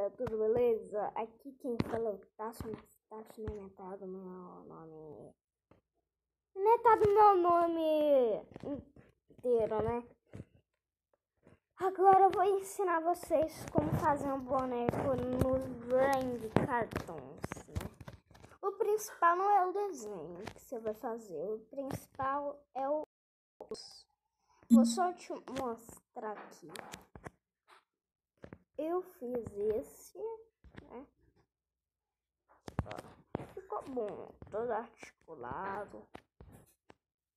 galera, tudo beleza? Aqui quem fala é o Tasso, mas Tasso não é metade do meu nome. Metade do meu nome inteiro, né? Agora eu vou ensinar vocês como fazer um boneco nos Brand Cartons, né? O principal não é o desenho que você vai fazer, o principal é o... Vou só te mostrar aqui. Eu fiz esse, né? Ficou bom, todo articulado. O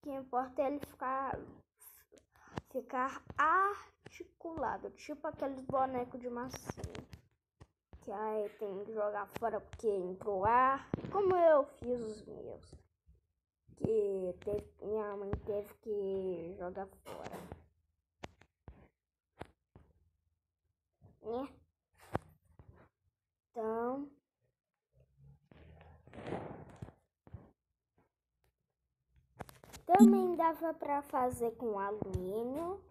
que importa é ele ficar articulado, tipo aqueles bonecos de massinha. Que aí tem que jogar fora porque entrou ar. Como eu fiz os meus. Minha mãe teve que jogar fora. Né? Então... Também dava pra fazer com alumínio,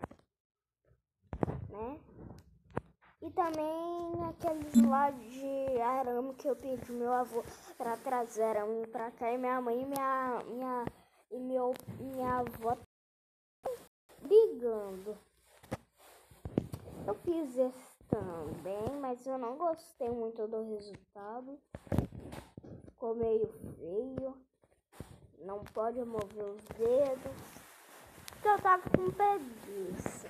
né? E também aqueles lá de arame que eu pedi meu avô pra trazer arame pra cá. E minha mãe e minha avó brigando. Eu fiz esse também, mas eu não gostei muito do resultado. Ficou meio feio. Não pode mover os dedos. Porque eu tava com preguiça.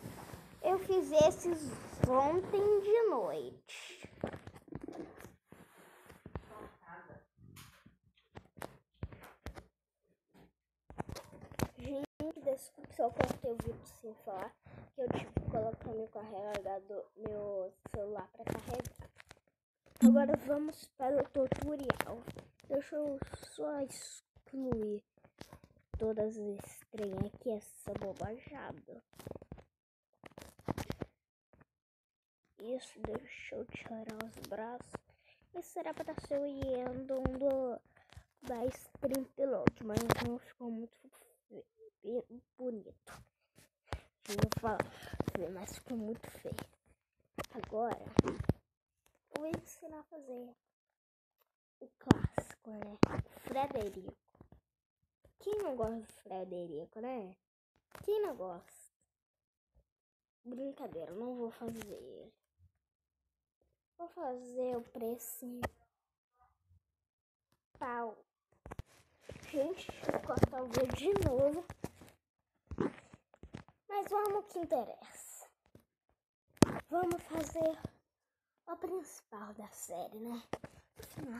Eu fiz esses ontem de noite. Gente, desculpe se eu cortei o vídeo sem falar. Que eu tive que colocar meu celular para carregar. Agora vamos para o tutorial. Deixa eu só excluir todas as trem aqui, essa bobajada. Isso, deixa eu tirar os braços. Isso era para ser o Yendo da Stream Pilot, mas não ficou muito bonito. Eu ia falar feio, mas ficou muito feio. Agora, eu vou ensinar a fazer o clássico, né? Frederico. Quem não gosta do Frederico, né? Quem não gosta? Brincadeira, não vou fazer ele. Vou fazer o precinho. Pau. Gente, vou cortar o vídeo de novo. Mas vamos ao que interessa. Vamos fazer o principal da série, né? Afinal,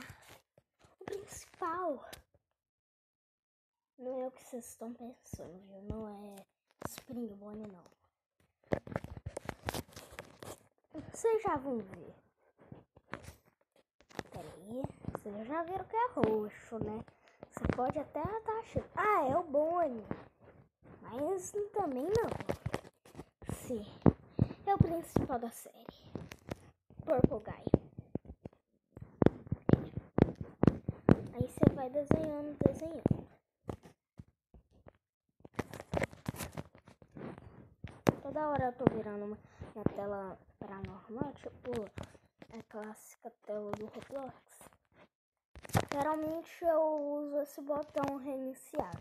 o principal não é o que vocês estão pensando, viu? Não é Springborn, não. Vocês já vão ver. Peraí, vocês já viram que é roxo, né? Você pode até estar achando, é o Bonnie. Mas também não. Sim, é o principal da série. Purple Guy. Aí você vai desenhando. Toda hora eu tô virando minha tela paranormal, tipo a clássica tela do Roblox. Geralmente eu uso esse botão reiniciar.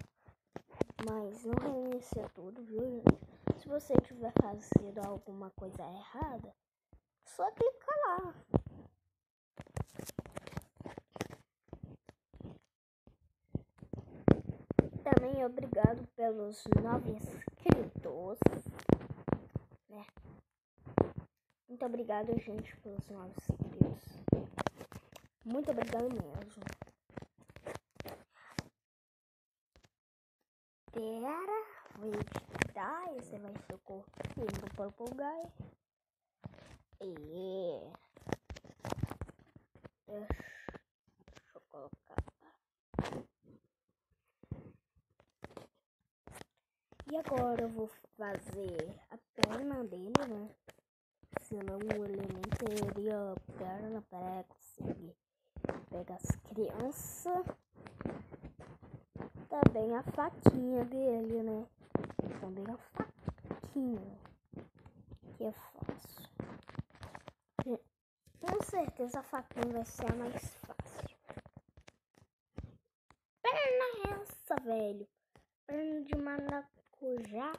Mas não reinicia tudo, viu, gente? Se você tiver fazendo alguma coisa errada, só clica lá. Também obrigado pelos 9 inscritos, né? Muito obrigado, gente, pelos 9 inscritos. Muito obrigado mesmo. Pera, vou editar. Esse vai ser o corpinho do Purple Guy. Deixa eu colocar. E agora eu vou fazer a perna dele, né? Senão ele nem teria perna para conseguir pegar as crianças. Também a faquinha dele, né? Também a faquinha. Que é fácil. Com certeza a faquinha vai ser a mais fácil. Perna essa, velho. Perna de maracujá.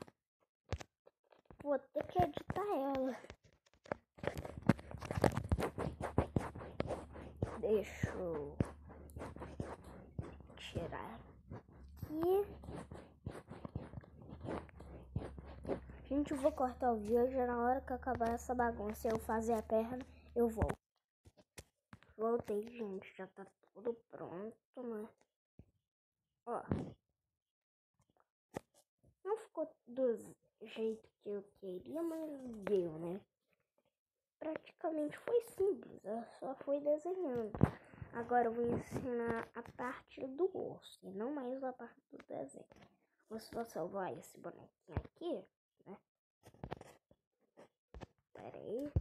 Vou ter que editar ela. Deixa eu tirar aqui. Gente, eu vou cortar o vídeo. Na hora que acabar essa bagunça, eu fazer a perna, eu volto. Voltei, gente. Já tá tudo pronto, né? Ó. Não ficou do jeito que eu queria, mas deu, né? Praticamente foi simples. Eu só fui desenhando. Agora eu vou ensinar a parte do osso e não mais a parte do desenho. Vou só salvar esse bonequinho aqui, né? Pera aí.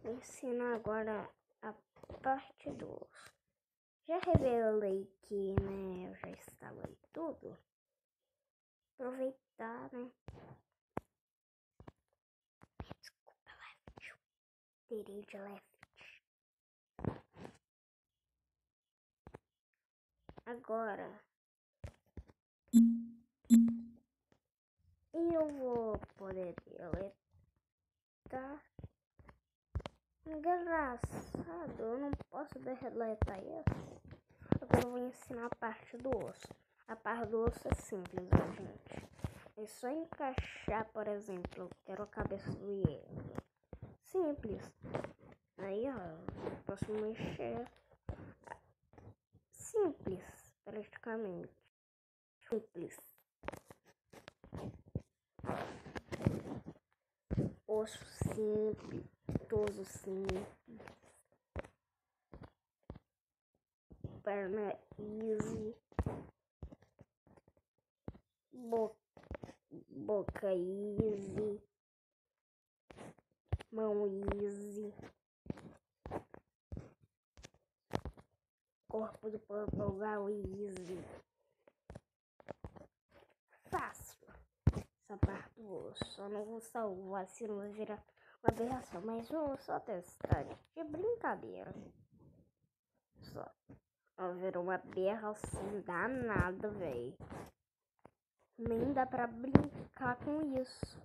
Vou ensinar agora a parte do osso. Já revelei que, né, eu já instalei tudo. Aproveitar, né? Desculpa, Left. Terei de Left. Agora eu vou poder deletar. Engraçado, eu não posso deletar isso. Agora eu vou ensinar a parte do osso. A parte do osso é simples, né, gente? É só encaixar, por exemplo, eu quero a cabeça do Iego. Simples. Aí, ó, posso mexer. Simples, praticamente. Simples. Osso simples, toso simples. Perna easy. Boca easy. Mão easy. Corpo do papagaio easy. Fácil. Essa parte do osso. Só não vou salvar se não virar uma aberração. Mas vamos só testar. De brincadeira. Só. Ó, virou uma aberração danada, velho. Nem dá pra brincar com isso.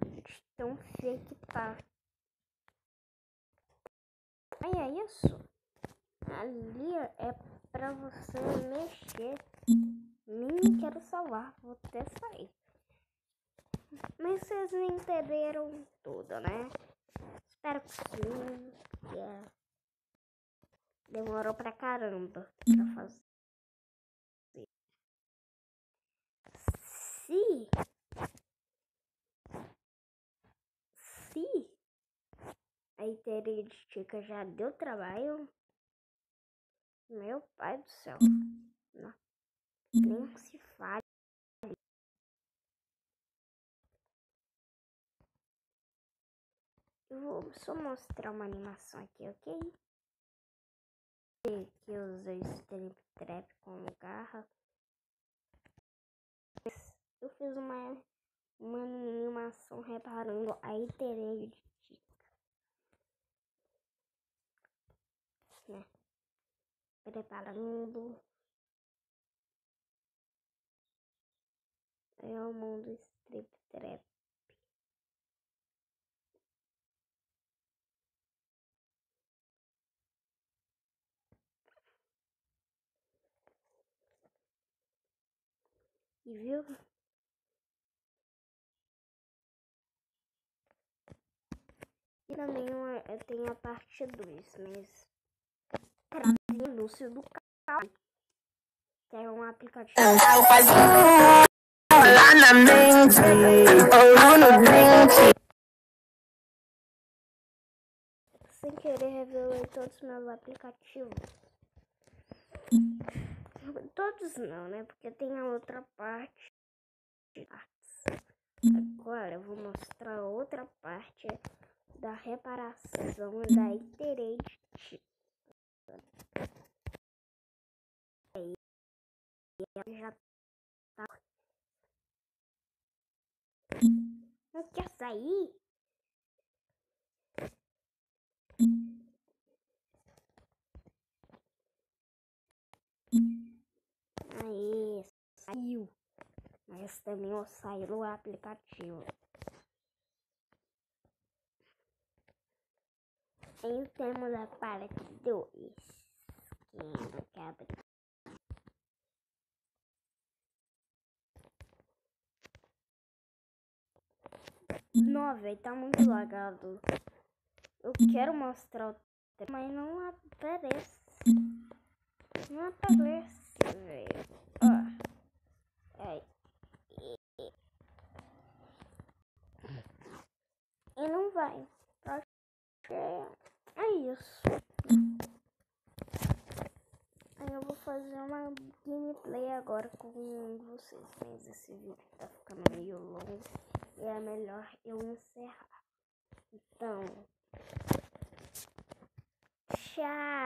De tão feio que tá. Aí é isso. Ali é pra você mexer. Nem quero salvar. Vou até sair. Mas vocês não entenderam tudo, né? Espero que sim. Yeah. Demorou pra caramba pra fazer. Se a Iterística já deu trabalho, meu pai do céu. Não, nem se fale. Eu vou só mostrar uma animação aqui, ok? Que eu usei Strip Trap como garra. Eu fiz uma animação reparando a Iterística, né? Preparando. É o mundo Strip Trap. E viu? E também eu tenho a parte 2, mas trazia anúncio do carro, que é um aplicativo. Lá na mente, ou no dente. Sem querer revelei todos os meus aplicativos. Todos não, né? Porque tem a outra parte. Agora eu vou mostrar a outra parte da reparação da Iterate. Aí já tá. Não quer sair? saiu. Mas também eu saí do aplicativo. E temos a parte 2. Que não quer abrir. Não, velho, tá muito lagado. Eu quero mostrar o tempo, mas não aparece. Não aparece, velho. E não vai. Acho que é isso. Aí eu vou fazer uma gameplay agora com vocês. Mas esse vídeo tá ficando meio longo. E é melhor eu encerrar. Então, tchau.